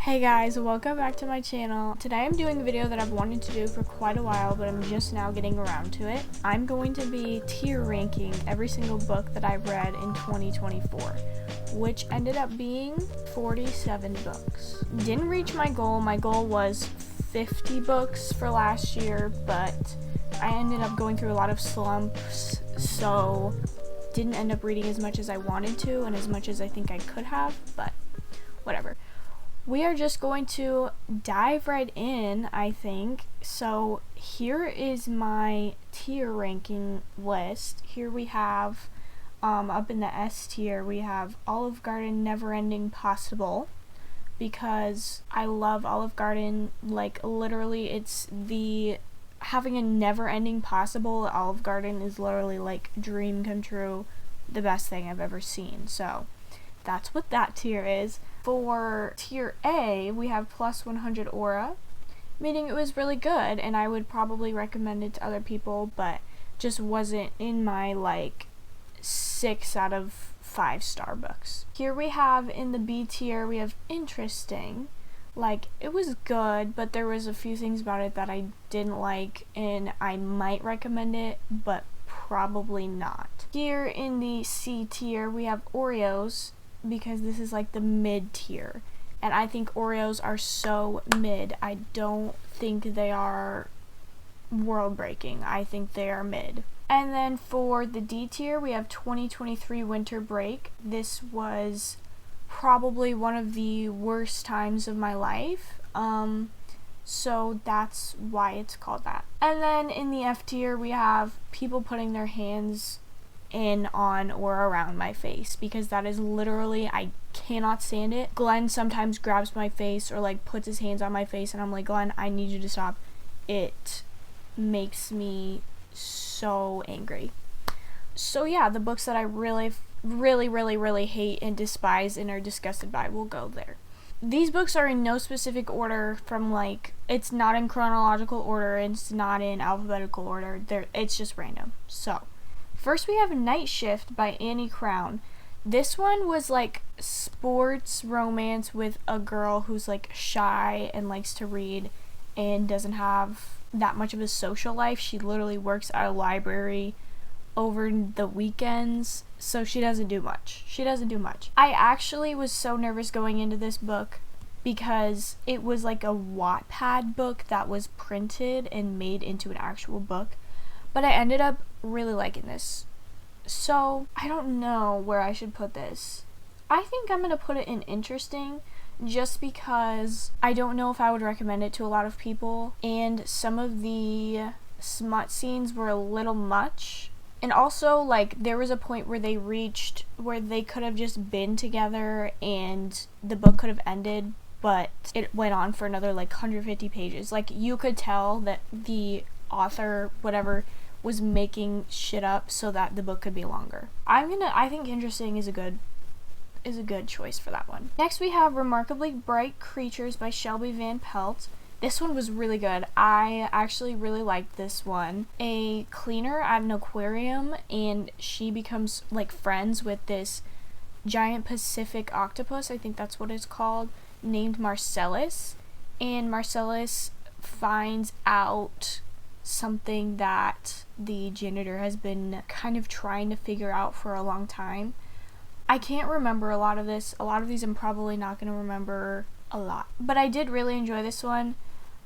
Hey guys, welcome back to my channel. Today I'm doing a video that I've wanted to do for quite a while, but I'm just now getting around to it. I'm going to be tier ranking every single book that I've read in 2024, which ended up being 47 books. Didn't reach my goal. My goal was 50 books for last year, but I ended up going through a lot of slumps, so didn't end up reading as much as I wanted to and as much as I think I could have, but whatever. We are just going to dive right in, I think. So here is my tier ranking list. Here we have, up in the S tier, we have Olive Garden Neverending Possible, because I love Olive Garden. Like, literally, having a never-ending possible at Olive Garden is literally like dream come true, the best thing I've ever seen. So that's what that tier is. For tier A, we have Plus 100 Aura, meaning it was really good, and I would probably recommend it to other people, but just wasn't in my, 6 out of 5 star books. Here we have, in the B tier, we have Interesting. It was good, but there was a few things about it that I didn't like, and I might recommend it, but probably not. Here in the C tier, we have Oreos, because this is the mid tier, and I think Oreos are so mid. I don't think they are world breaking. I think they are mid. And then for the D tier, we have 2023 Winter Break. This was probably one of the worst times of my life, so that's why it's called that. And then in the F tier, we have people putting their hands in, on, or around my face, because that is literally, I cannot stand it. Glenn sometimes grabs my face or puts his hands on my face, and I'm like, Glenn, I need you to stop. It makes me so angry. So yeah, the books that I really hate and despise and are disgusted by will go there. These books are in no specific order from it's not in chronological order, it's not in alphabetical order. It's just random. So first, we have Night Shift by Annie Crown. This one was sports romance with a girl who's shy and likes to read and doesn't have that much of a social life. She literally works at a library over the weekends, so she doesn't do much. I actually was so nervous going into this book because it was a Wattpad book that was printed and made into an actual book. But I ended up really liking this. So, I don't know where I should put this. I think I'm going to put it in interesting, just because I don't know if I would recommend it to a lot of people. And some of the smut scenes were a little much. And also, there was a point where they could have just been together and the book could have ended, but it went on for another 150 pages. You could tell that the author, whatever, was making shit up so that the book could be longer. I think Interesting is a good choice for that one. Next, we have Remarkably Bright Creatures by Shelby Van Pelt. This one was really good. I actually really liked this one. A cleaner at an aquarium, and she becomes friends with this giant Pacific octopus, I think that's what it's called, named Marcellus. And Marcellus finds out something that the janitor has been kind of trying to figure out for a long time. I can't remember a lot of this. A lot of these I'm probably not going to remember a lot. But I did really enjoy this one.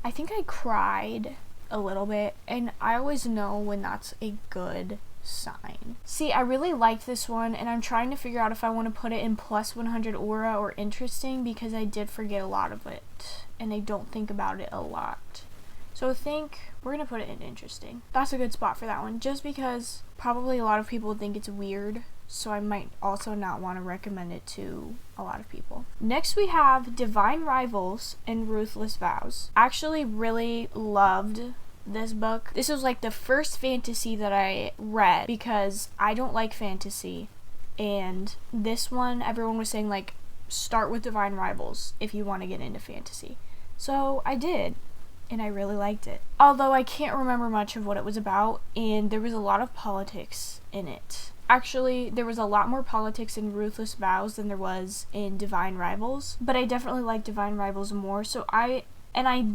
I think I cried a little bit, and I always know when that's a good sign. See, I really liked this one, and I'm trying to figure out if I want to put it in Plus 100 Aura or Interesting, because I did forget a lot of it, and I don't think about it a lot. So I think we're going to put it in Interesting. That's a good spot for that one, just because probably a lot of people think it's weird, so I might also not want to recommend it to a lot of people. Next, we have Divine Rivals and Ruthless Vows. I actually really loved this book. This was the first fantasy that I read, because I don't like fantasy, and this one, everyone was saying start with Divine Rivals if you want to get into fantasy. So I did, and I really liked it. Although I can't remember much of what it was about, and there was a lot of politics in it. Actually, there was a lot more politics in Ruthless Vows than there was in Divine Rivals, but I definitely like Divine Rivals more, so I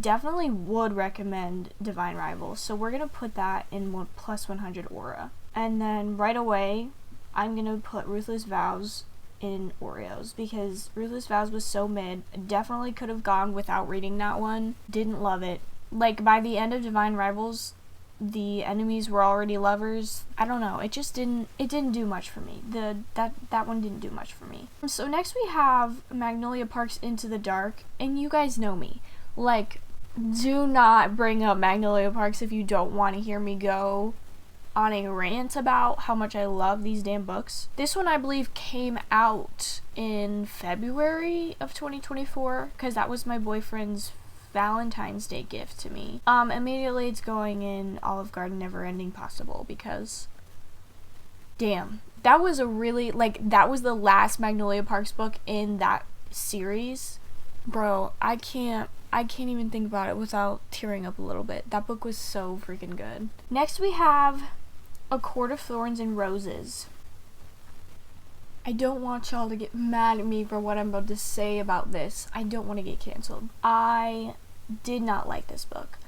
definitely would recommend Divine Rivals, so we're gonna put that in plus 100 aura. And then right away, I'm gonna put Ruthless Vows in Oreos, because Ruthless Vows was so mid. Definitely could have gone without reading that one. Didn't love it. Like, by the end of Divine Rivals, the enemies were already lovers. I don't know, it didn't do much for me. That one didn't do much for me. So next we have Magnolia Parks Into the Dark, and you guys know me. Like, do not bring up Magnolia Parks if you don't want to hear me go on a rant about how much I love these damn books. This one, I believe, came out in February of 2024, because that was my boyfriend's Valentine's Day gift to me. Immediately it's going in Olive Garden Never Ending Possible, because damn, that was a really, like, that was the last Magnolia Parks book in that series. Bro, I can't even think about it without tearing up a little bit. That book was so freaking good. Next we have A Court of Thorns and Roses. I don't want y'all to get mad at me for what I'm about to say about this. I don't want to get canceled. I did not like this book.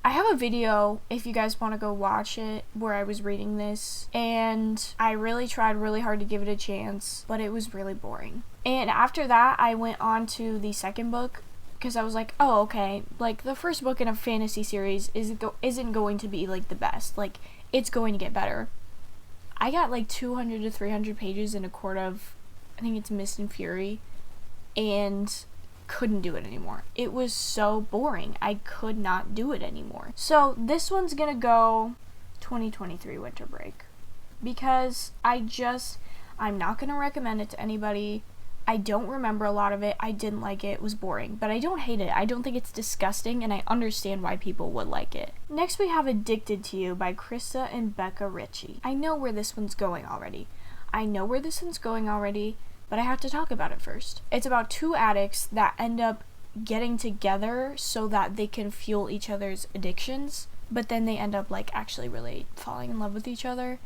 I have a video, if you guys want to go watch it, where I was reading this, and I really tried really hard to give it a chance, but it was really boring. And after that, I went on to the second book, because I was like, oh, okay, like, the first book in a fantasy series isn't going to be, like, the best. Like, it's going to get better. I got, like, 200 to 300 pages in A Court of, I think it's Mist and Fury, and couldn't do it anymore. It was so boring. I could not do it anymore. So this one's gonna go 2023 winter break, because I'm not gonna recommend it to anybody. I don't remember a lot of it. I didn't like it. It was boring, but I don't hate it. I don't think it's disgusting, and I understand why people would like it. Next we have Addicted to You by Krista and Becca Ritchie. I know where this one's going already, but I have to talk about it first. It's about two addicts that end up getting together so that they can fuel each other's addictions, but then they end up, like, actually really falling in love with each other.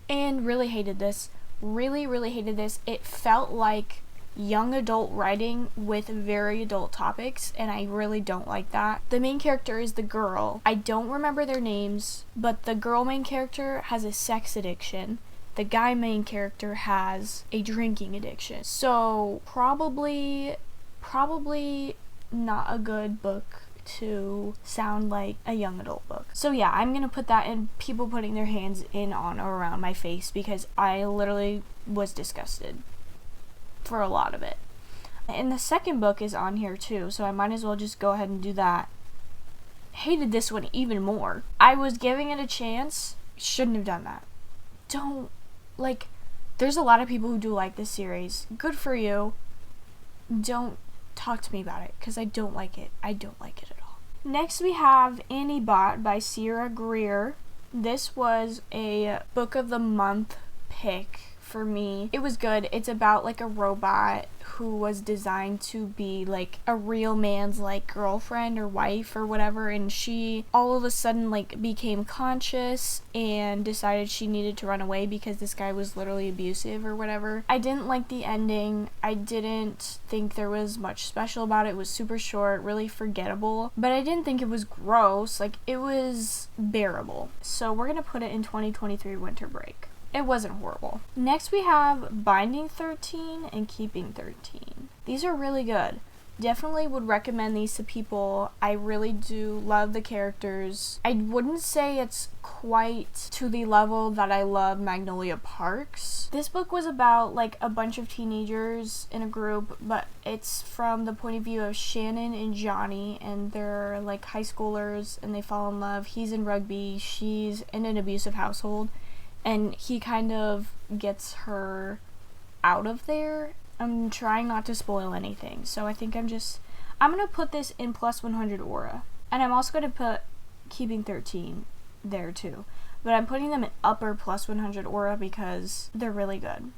And really hated this. Really hated this. It felt like young adult writing with very adult topics, and I really don't like that. The main character is the girl. I don't remember their names, but the girl main character has a sex addiction. The guy main character has a drinking addiction. So probably not a good book to sound like a young adult book. So yeah, I'm gonna put that in people putting their hands in, on, or around my face, because I literally was disgusted for a lot of it. And the second book is on here too, so I might as well just go ahead and do that. Hated this one even more. I was giving it a chance. Shouldn't have done that. There's a lot of people who do like this series. Good for you. Don't talk to me about it, because I don't like it. I don't like it at all. Next we have Annie Bot by Sierra Greer. This was a book of the month pick for me. It was good. It's about, like, a robot who was designed to be, like, a real man's, like, girlfriend or wife or whatever, and she all of a sudden, like, became conscious and decided she needed to run away because this guy was literally abusive or whatever. I didn't like the ending. I didn't think there was much special about it. It was super short, really forgettable, but I didn't think it was gross. Like, it was bearable. So we're gonna put it in 2023 winter break. It wasn't horrible. Next we have Binding 13 and Keeping 13. These are really good. Definitely would recommend these to people. I really do love the characters. I wouldn't say it's quite to the level that I love Magnolia Parks. This book was about, like, a bunch of teenagers in a group, but it's from the point of view of Shannon and Johnny, and they're, like, high schoolers, and they fall in love. He's in rugby, she's in an abusive household, and he kind of gets her out of there. I'm trying not to spoil anything, so I think I'm going to put this in plus 100 aura. And I'm also going to put Keeping 13 there too. But I'm putting them in upper plus 100 aura because they're really good.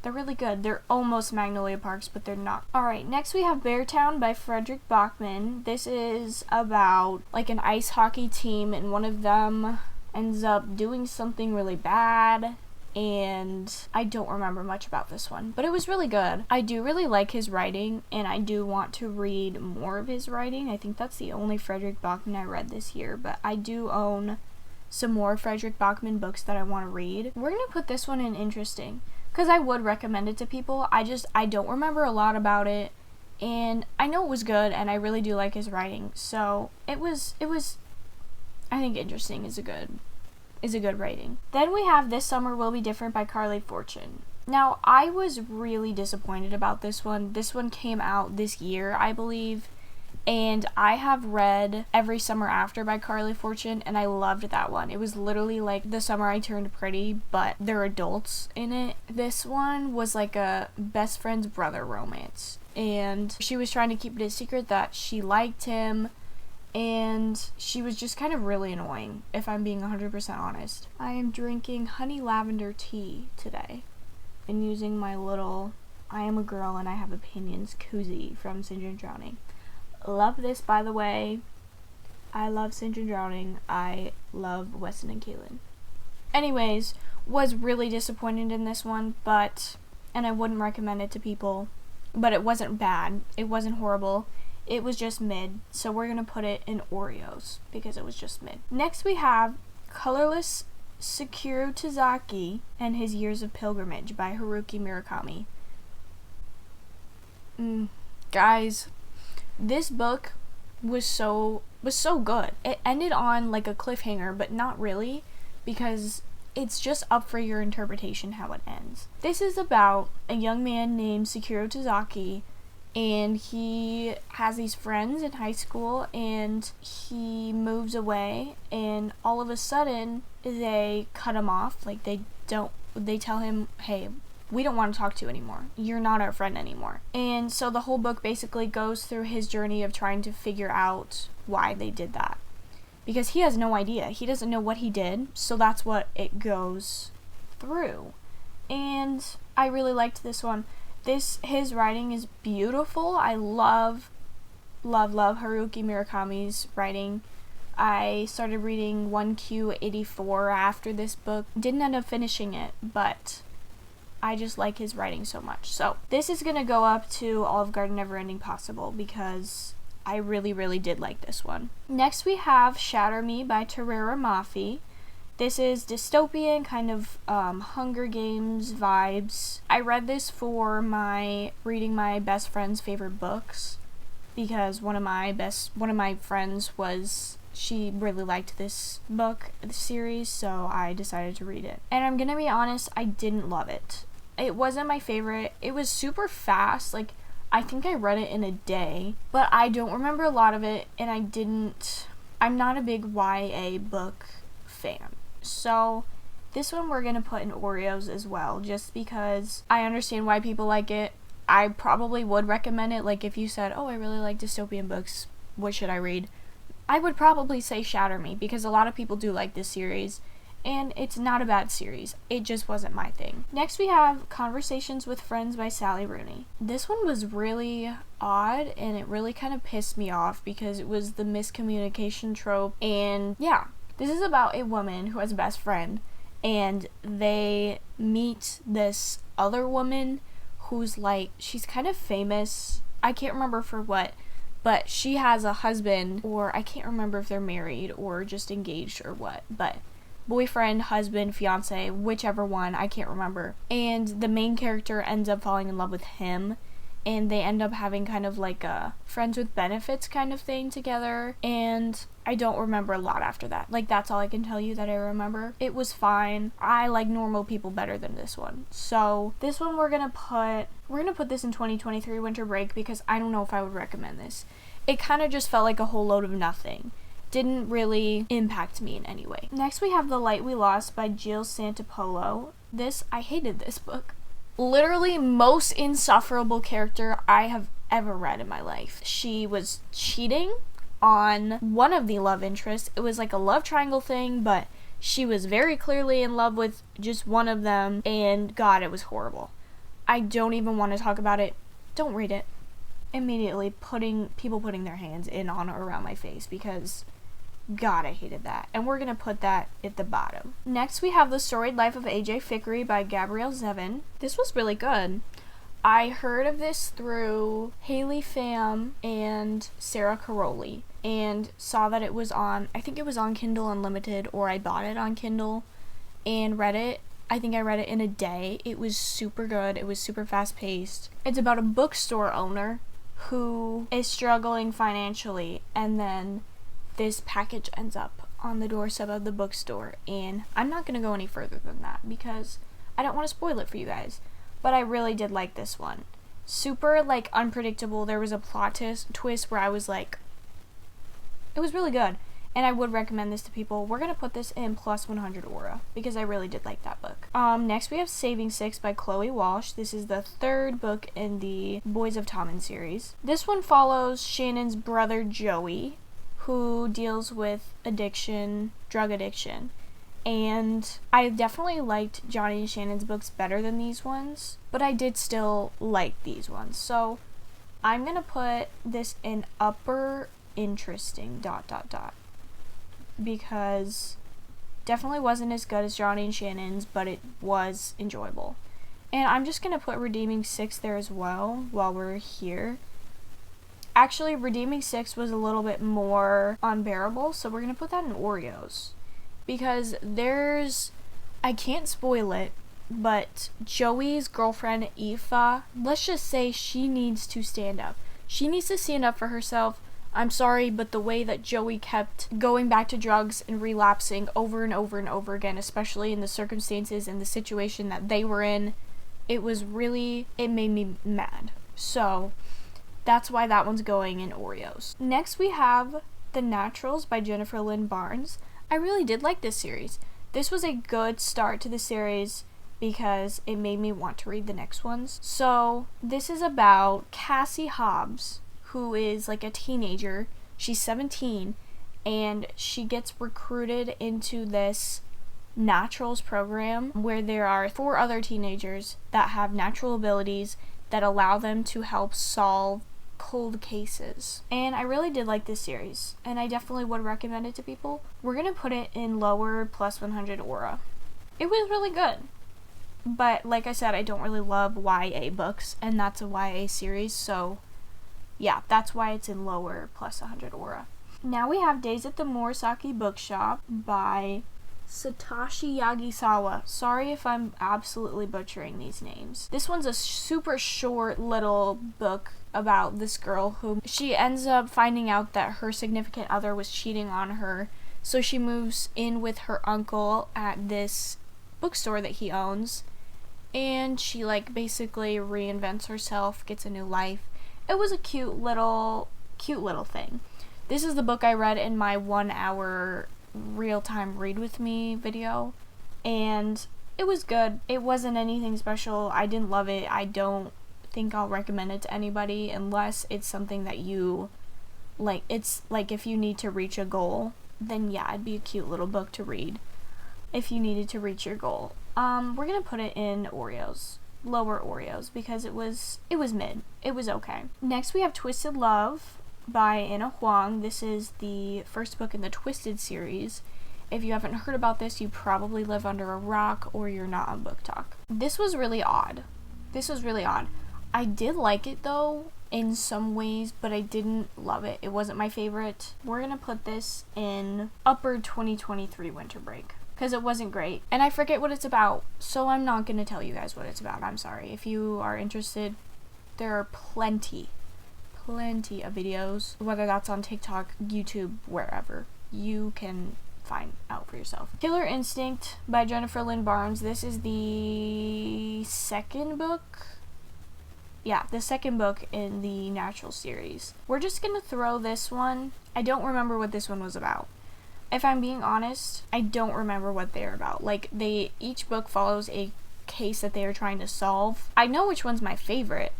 They're really good. They're almost Magnolia Parks, but they're not. Alright, next we have Beartown by Frederick Bachman. This is about, like, an ice hockey team, and one of them ends up doing something really bad, and I don't remember much about this one, but it was really good. I do really like his writing, and I do want to read more of his writing. I think that's the only Fredrik Backman I read this year, but I do own some more Fredrik Backman books that I want to read. We're going to put this one in interesting, because I would recommend it to people. I don't remember a lot about it, and I know it was good, and I really do like his writing, so it was I think interesting is a good rating. Then we have This Summer Will Be Different by Carly Fortune. Now, I was really disappointed about this one. This one came out this year, I believe, and I have read Every Summer After by Carly Fortune, and I loved that one. It was literally like The Summer I Turned Pretty, but they're adults in it. This one was like a best friend's brother romance, and she was trying to keep it a secret that she liked him, and she was just kind of really annoying, if I'm being 100% honest. I am drinking honey lavender tea today and using my little I Am a Girl and I Have Opinions koozie from Singe and Drowning. Love this, by the way. I love Singe and Drowning. I love Weston and Kaylin. Anyways, was really disappointed in this one, and I wouldn't recommend it to people, but it wasn't bad. It wasn't horrible. It was just mid, so we're going to put it in Oreos because it was just mid. Next we have Colorless Sakura Tazaki and His Years of Pilgrimage by Haruki Murakami. Guys, this book was so good. It ended on like a cliffhanger, but not really, because it's just up for your interpretation how it ends. This is about a young man named Sakura Tazaki, and he has these friends in high school, and he moves away, and all of a sudden they cut him off. Like they tell him, hey, we don't want to talk to you anymore. You're not our friend anymore. And so the whole book basically goes through his journey of trying to figure out why they did that, because he has no idea. He doesn't know what he did, so that's what it goes through. And I really liked this one. His writing is beautiful. I love Haruki Murakami's writing. I started reading 1Q84 after this book. Didn't end up finishing it, but I just like his writing so much. So this is going to go up to Olive Garden Neverending Possible because I really, really did like this one. Next we have Shatter Me by Tahereh Mafi. This is dystopian, kind of Hunger Games vibes. I read this for reading my best friend's favorite books, because one of my friends she really liked this book, the series, so I decided to read it. And I'm gonna be honest, I didn't love it. It wasn't my favorite. It was super fast. Like, I think I read it in a day, but I don't remember a lot of it, and I'm not a big YA book fan. So this one we're going to put in Oreos as well, just because I understand why people like it. I probably would recommend it. Like, if you said, oh, I really like dystopian books, what should I read? I would probably say Shatter Me, because a lot of people do like this series, and it's not a bad series. It just wasn't my thing. Next we have Conversations with Friends by Sally Rooney. This one was really odd, and it really kind of pissed me off because it was the miscommunication trope, and yeah. This is about a woman who has a best friend, and they meet this other woman who's like, she's kind of famous. I can't remember for what, but she has a husband, or I can't remember if they're married or just engaged or what, but boyfriend, husband, fiance, whichever one, I can't remember. And the main character ends up falling in love with him, and they end up having kind of like a friends with benefits kind of thing together, and I don't remember a lot after that. Like, that's all I can tell you that I remember. It was fine. I like Normal People better than this one. So this one we're gonna put this in 2023 winter break, because I don't know if I would recommend this. It kind of just felt like a whole load of nothing. Didn't really impact me in any way. Next we have The Light We Lost by Jill Santopolo. I hated this book. Literally most insufferable character I have ever read in my life. She was cheating on one of the love interests. It was like a love triangle thing, but she was very clearly in love with just one of them, and God, it was horrible. I don't even want to talk about it. Don't read it. Immediately putting their hands in, on, or around my face, because God, I hated that. And we're going to put that at the bottom. Next, we have The Storied Life of A.J. Fikry by Gabrielle Zevin. This was really good. I heard of this through Haley Pham and Sarah Caroli, and saw that it was on, I think it was on Kindle Unlimited, or I bought it on Kindle and read it. I think I read it in a day. It was super good. It was super fast-paced. It's about a bookstore owner who is struggling financially, and then this package ends up on the doorstep of the bookstore, and I'm not going to go any further than that because I don't want to spoil it for you guys, but I really did like this one. Super, like, unpredictable. There was a plot twist where I was like, it was really good, and I would recommend this to people. We're going to put this in plus 100 aura because I really did like that book. Next we have Saving Six by Chloe Walsh. This is the third book in the Boys of Tommen series. This one follows Shannon's brother Joey, who deals with addiction, drug addiction. And I definitely liked Johnny and Shannon's books better than these ones, but I did still like these ones. So I'm going to put this in upper interesting ... because definitely wasn't as good as Johnny and Shannon's, but it was enjoyable. And I'm just going to put Redeeming Six there as well while we're here. Actually, Redeeming Six was a little bit more unbearable, so we're going to put that in Oreos. Because I can't spoil it, but Joey's girlfriend, Aoife, let's just say she needs to stand up. She needs to stand up for herself. I'm sorry, but the way that Joey kept going back to drugs and relapsing over and over and over again, especially in the circumstances and the situation that they were in, it made me mad. So that's why that one's going in Oreos. Next we have The Naturals by Jennifer Lynn Barnes. I really did like this series. This was a good start to the series because it made me want to read the next ones. So this is about Cassie Hobbs, who is like a teenager. She's 17, and she gets recruited into this naturals program where there are 4 other teenagers that have natural abilities that allow them to help solve cold cases. And I really did like this series, and I definitely would recommend it to people. We're gonna put it in lower plus 100 aura. It was really good, but like I said, I don't really love YA books, and that's a YA series, so yeah, that's why it's in lower plus 100 aura. Now we have Days at the Murasaki Bookshop by Satoshi Yagisawa. Sorry if I'm absolutely butchering these names. This one's a super short little book about this girl who she ends up finding out that her significant other was cheating on her, so she moves in with her uncle at this bookstore that he owns, and she like basically reinvents herself, gets a new life. It was a cute little thing. This is the book I read in my 1 hour real-time read with me video, and it was good. It wasn't anything special. I didn't love it. I don't think I'll recommend it to anybody unless it's something that you like. It's like if you need to reach a goal, then yeah, it'd be a cute little book to read if you needed to reach your goal. We're gonna put it in Oreos. Lower Oreos because it was mid. It was okay. Next we have Twisted Love by Anna Huang. This is the first book in the Twisted series. If you haven't heard about this, you probably live under a rock or you're not on Book Talk. This was really odd. I did like it though in some ways, but I didn't love it. It wasn't my favorite. We're gonna put this in upper 2023 winter break because it wasn't great, and I forget what it's about, so I'm not going to tell you guys what it's about. I'm sorry. If you are interested, there are plenty of videos, whether that's on TikTok, YouTube, wherever. You can find out for yourself. Killer Instinct by Jennifer Lynn Barnes. This is the second book. Yeah, the second book in the Natural series. We're just going to throw this one. I don't remember what this one was about. If I'm being honest, I don't remember what they're about. Like, each book follows a case that they are trying to solve. I know which one's my favorite,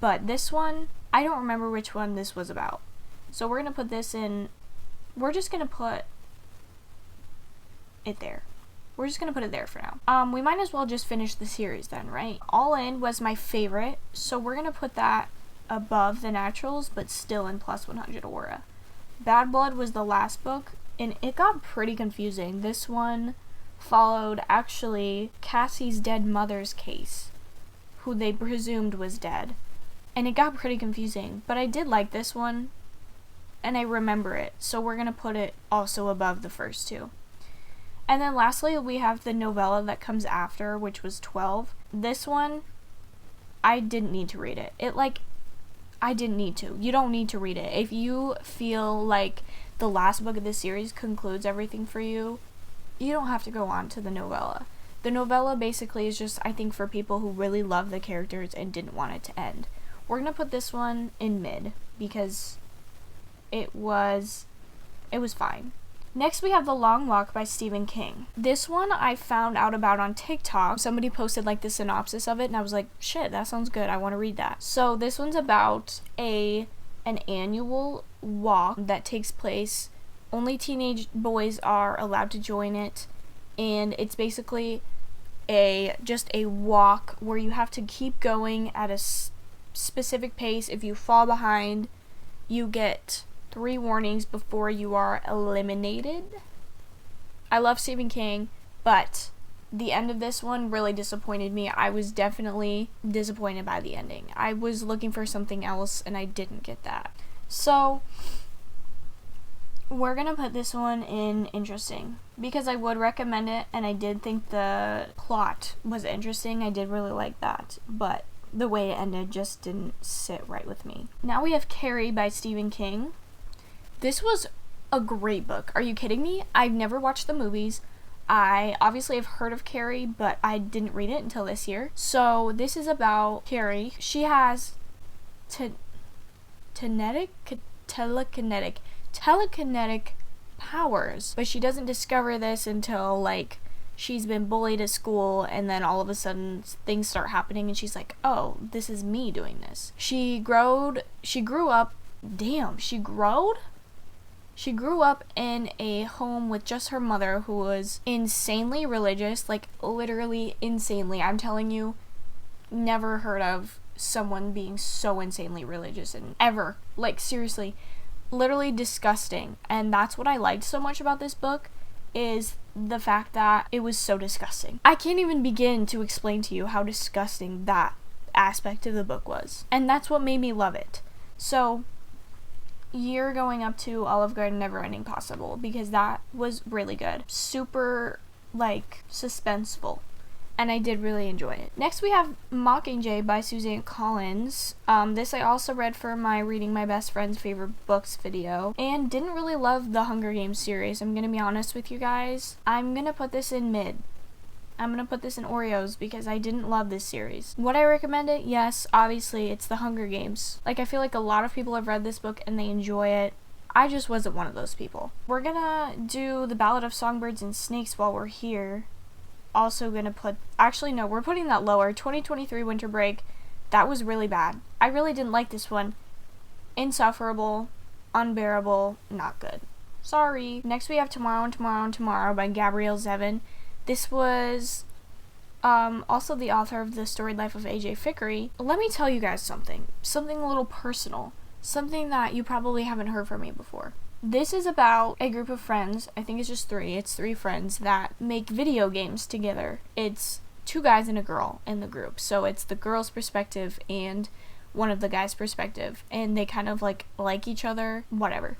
but this one, I don't remember which one this was about. So we're going to put this in, we're just going to put it there. We're just going to put it there for now. We might as well just finish the series then, right? All In was my favorite, so we're going to put that above the Naturals, but still in plus 100 aura. Bad Blood was the last book. and it got pretty confusing. This one followed actually Cassie's dead mother's case, who they presumed was dead, and it got pretty confusing, but I did like this one and I remember it, so we're gonna put it also above the first two. And then lastly, we have the novella that comes after, which was 12. This one, I didn't need to read it. I didn't need to. You don't need to read it. If you feel like the last book of this series concludes everything for you, you don't have to go on to the novella. The novella basically is just, I think, for people who really love the characters and didn't want it to end. We're gonna put this one in mid, because it was fine. Next, we have The Long Walk by Stephen King. This one I found out about on TikTok. Somebody posted like the synopsis of it, and I was like, shit, that sounds good. I want to read that. So this one's about an annual walk that takes place. Only teenage boys are allowed to join it, and it's basically just a walk where you have to keep going at a specific pace. If you fall behind, you get 3 warnings before you are eliminated. I love Stephen King, but the end of this one really disappointed me. I was definitely disappointed by the ending. I was looking for something else and I didn't get that. So we're gonna put this one in interesting, because I would recommend it and I did think the plot was interesting. I did really like that, but the way it ended just didn't sit right with me. Now we have Carrie by Stephen King. This was a great book. Are you kidding me? I've never watched the movies. I obviously have heard of Carrie, but I didn't read it until this year. So this is about Carrie. She has telekinetic powers, but she doesn't discover this until like she's been bullied at school, and then all of a sudden things start happening and she's like, oh, this is me doing this. She grew up in a home with just her mother, who was insanely religious, like literally insanely. I'm telling you, never heard of someone being so insanely religious and ever. Like seriously, literally disgusting. And that's what I liked so much about this book, is the fact that it was so disgusting. I can't even begin to explain to you how disgusting that aspect of the book was. And that's what made me love it. So you're going up to Olive Garden Neverending Possible, because that was really good. Super, like, suspenseful. And I did really enjoy it. Next we have Mockingjay by Suzanne Collins. This I also read for my Reading My Best Friend's Favorite Books video, and didn't really love the Hunger Games series. I'm gonna be honest with you guys. I'm gonna put this in mid. I'm gonna put this in Oreos, because I didn't love this series. Would I recommend it? Yes, obviously. It's the Hunger Games. Like, I feel like a lot of people have read this book and they enjoy it. I just wasn't one of those people. We're gonna do The Ballad of Songbirds and Snakes while we're here. Also gonna put, actually no, we're putting that lower. 2023 Winter Break. That was really bad. I really didn't like this one. Insufferable, unbearable, not good. Sorry. Next we have Tomorrow and Tomorrow and Tomorrow by Gabrielle Zevin. This was also the author of The Storied Life of A.J. Fikry. Let me tell you guys something a little personal, something that you probably haven't heard from me before. This is about a group of friends. I think it's just 3. It's 3 friends that make video games together. It's 2 guys and a girl in the group. So it's the girl's perspective and one of the guys' perspective. And they kind of like each other, whatever.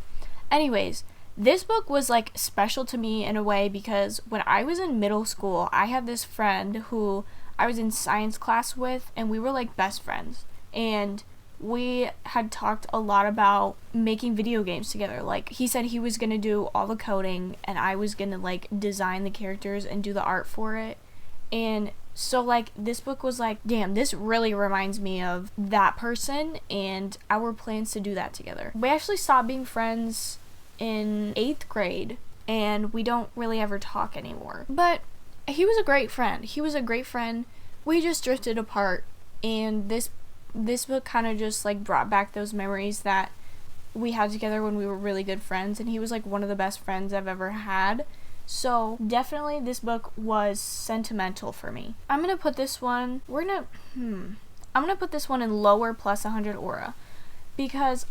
Anyways, this book was like special to me in a way, because when I was in middle school, I had this friend who I was in science class with, and we were like best friends. And we had talked a lot about making video games together. Like, he said he was gonna do all the coding and I was gonna like design the characters and do the art for it. And so like this book was like, damn, this really reminds me of that person and our plans to do that together. We actually stopped being friends in 8th grade and we don't really ever talk anymore. But he was a great friend. We just drifted apart, and this book kind of just like brought back those memories that we had together when we were really good friends, and he was like one of the best friends I've ever had. So definitely this book was sentimental for me. I'm gonna put this one, I'm gonna put this one in lower plus 100 aura. because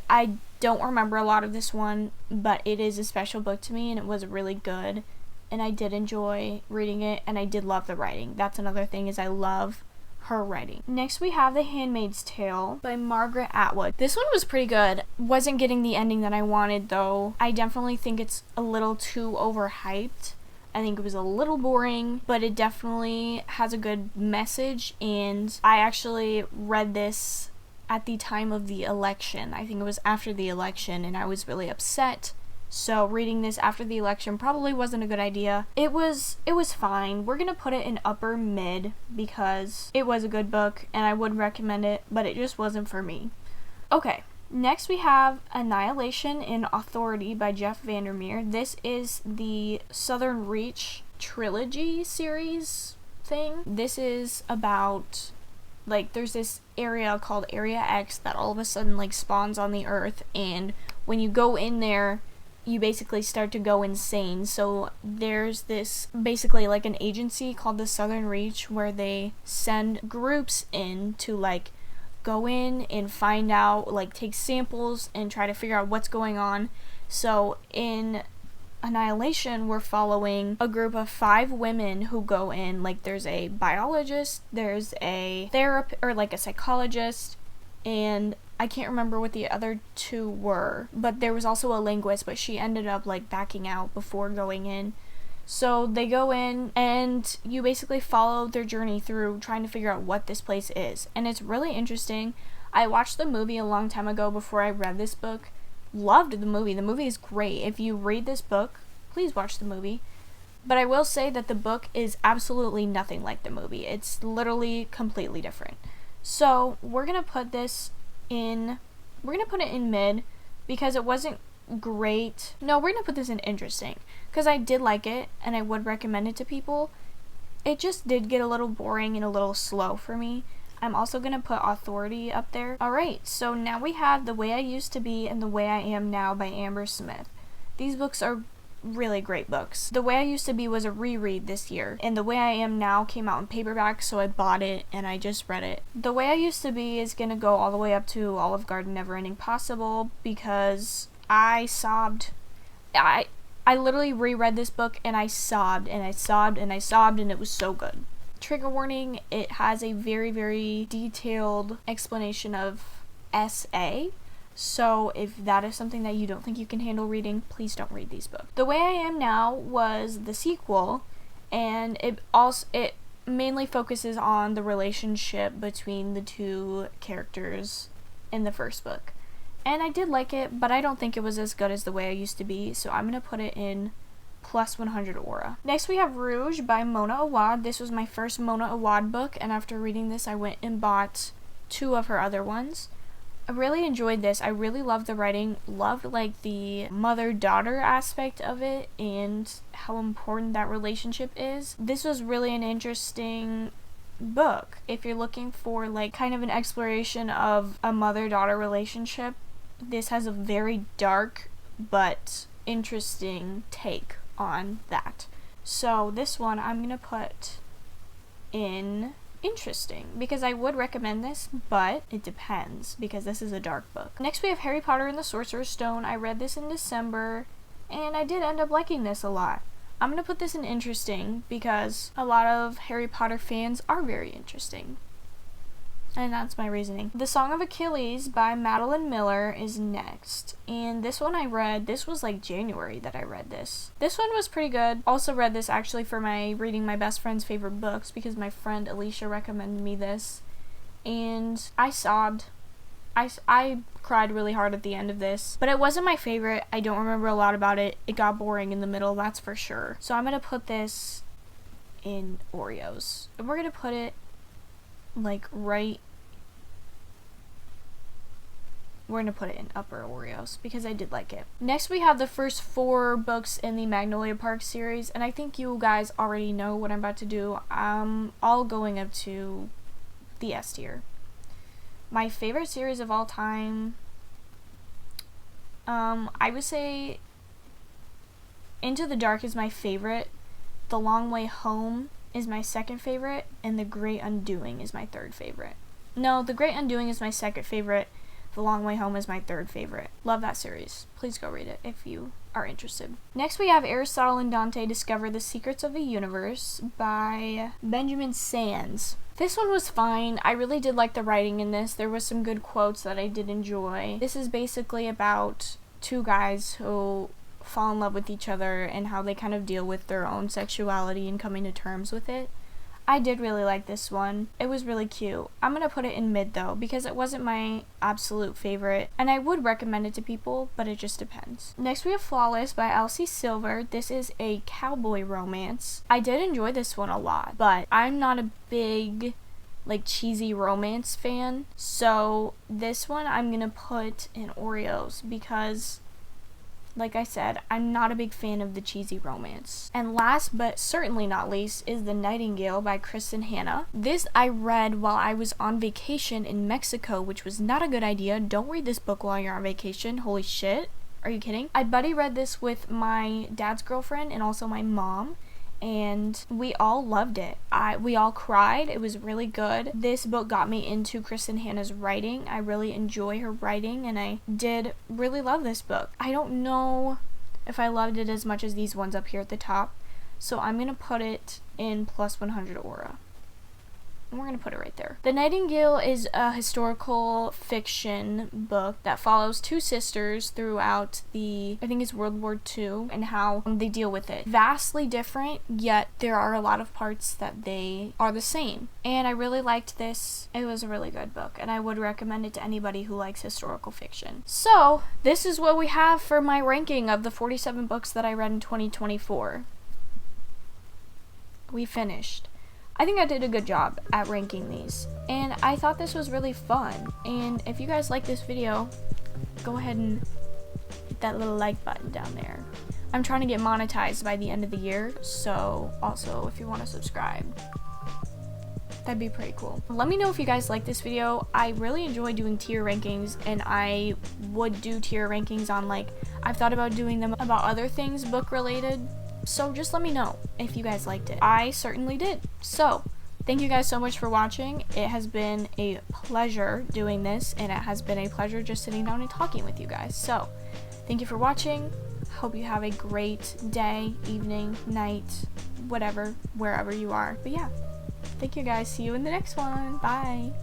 I don't remember a lot of this one, but it is a special book to me and it was really good. And I did enjoy reading it, and I did love the writing. That's another thing, is I love her writing. Next we have The Handmaid's Tale by Margaret Atwood. This one was pretty good. Wasn't getting the ending that I wanted though. I definitely think it's a little too overhyped. I think it was a little boring, but it definitely has a good message, and I actually read this at the time of the election. I think it was after the election, and I was really upset. So reading this after the election probably wasn't a good idea. It was fine. We're gonna put it in upper mid because it was a good book and I would recommend it, but it just wasn't for me. Okay, next we have Annihilation in Authority by Jeff Vandermeer. This is the Southern Reach trilogy series thing. This is about, like, there's this area called Area X that all of a sudden, like, spawns on the Earth, and when you go in there, you basically start to go insane. So there's this basically like an agency called the Southern Reach where they send groups in to like go in and find out, like take samples and try to figure out what's going on. So in Annihilation, we're following a group of 5 women who go in. Like there's a biologist, there's a therapist, or like a psychologist, and I can't remember what the other 2 were, but there was also a linguist, but she ended up like backing out before going in. So they go in and you basically follow their journey through trying to figure out what this place is. And it's really interesting. I watched the movie a long time ago before I read this book. Loved the movie. The movie is great. If you read this book, please watch the movie. But I will say that the book is absolutely nothing like the movie. It's literally completely different. So we're gonna put this in, we're gonna put it in mid because it wasn't great. No, we're gonna put this in interesting because I did like it and I would recommend it to people. It just did get a little boring and a little slow for me. I'm also gonna put Authority up there. Alright, so now we have The Way I Used to Be and The Way I Am Now by Amber Smith. These books are really great books. The Way I Used to Be was a reread this year, and The Way I Am Now came out in paperback, so I bought it and I just read it. The Way I Used to Be is gonna go all the way up to Olive Garden Never Ending Possible because I sobbed. I literally reread this book and I sobbed and I sobbed and I sobbed, and it was so good. Trigger warning, it has a very, very detailed explanation of SA. So if that is something that you don't think you can handle reading, please don't read these books. The Way I Am Now was the sequel, and it mainly focuses on the relationship between the 2 characters in the first book. And I did like it, but I don't think it was as good as The Way I Used to Be, so I'm going to put it in plus 100 aura. Next we have Rouge by Mona Awad. This was my first Mona Awad book, and after reading this I went and bought 2 of her other ones. I really enjoyed this. I really loved the writing, loved like the mother-daughter aspect of it and how important that relationship is. This was really an interesting book. If you're looking for like kind of an exploration of a mother-daughter relationship, this has a very dark but interesting take on that. So this one I'm gonna put in interesting because I would recommend this, but it depends because this is a dark book. Next we have Harry Potter and the Sorcerer's Stone. I read this in December and I did end up liking this a lot. I'm gonna put this in interesting because a lot of Harry Potter fans are very interesting. And that's my reasoning. The Song of Achilles by Madeline Miller is next. And this one I read, this was like January that I read this. This one was pretty good. Also read this actually for my reading my best friend's favorite books because my friend Alicia recommended me this. And I sobbed. I cried really hard at the end of this. But it wasn't my favorite. I don't remember a lot about it. It got boring in the middle, that's for sure. So I'm going to put this in Oreos. And we're going to put it like right, we're going to put it in upper Oreos because I did like it. Next we have the first 4 books in the Magnolia Park series, and I think you guys already know what I'm about to do. All going up to the S tier. My favorite series of all time, I would say Into the Dark is my favorite, The Long Way Home is my second favorite, and The Great Undoing is my third favorite. No, The Great Undoing is my second favorite. The Long Way Home is my third favorite. Love that series. Please go read it if you are interested. Next we have Aristotle and Dante Discover the Secrets of the Universe by Benjamin Sands. This one was fine. I really did like the writing in this. There was some good quotes that I did enjoy. This is basically about two guys who fall in love with each other and how they kind of deal with their own sexuality and coming to terms with it. I did really like this one. It was really cute. I'm gonna put it in mid though because it wasn't my absolute favorite and I would recommend it to people, but it just depends. Next we have Flawless by Elsie Silver. This is a cowboy romance. I did enjoy this one a lot, but I'm not a big like cheesy romance fan, so this one I'm gonna put in Oreos because like I said, I'm not a big fan of the cheesy romance. And last but certainly not least is The Nightingale by Kristen Hanna. This I read while I was on vacation in Mexico, which was not a good idea. Don't read this book while you're on vacation. Holy shit. Are you kidding? I buddy read this with my dad's girlfriend and also my mom, and we all loved it. We all cried. It was really good. This book got me into Kristen Hanna's writing. I really enjoy her writing, and I did really love this book. I don't know if I loved it as much as these ones up here at the top, so I'm gonna put it in plus 100 aura. And we're going to put it right there. The Nightingale is a historical fiction book that follows two sisters throughout I think it's World War II, and how they deal with it. Vastly different, yet there are a lot of parts that they are the same. And I really liked this. It was a really good book, and I would recommend it to anybody who likes historical fiction. So, this is what we have for my ranking of the 47 books that I read in 2024. We finished. I think I did a good job at ranking these, and I thought this was really fun. And if you guys like this video, go ahead and hit that little like button down there. I'm trying to get monetized by the end of the year, so also if you want to subscribe, that'd be pretty cool. Let me know if you guys like this video. I really enjoy doing tier rankings, and I would do tier rankings on, like, I've thought about doing them about other things book related. So just let me know if you guys liked it. I certainly did. So, thank you guys so much for watching. It has been a pleasure doing this, and it has been a pleasure just sitting down and talking with you guys. So, thank you for watching. Hope you have a great day, evening, night, whatever, wherever you are. But yeah, thank you guys. See you in the next one. Bye.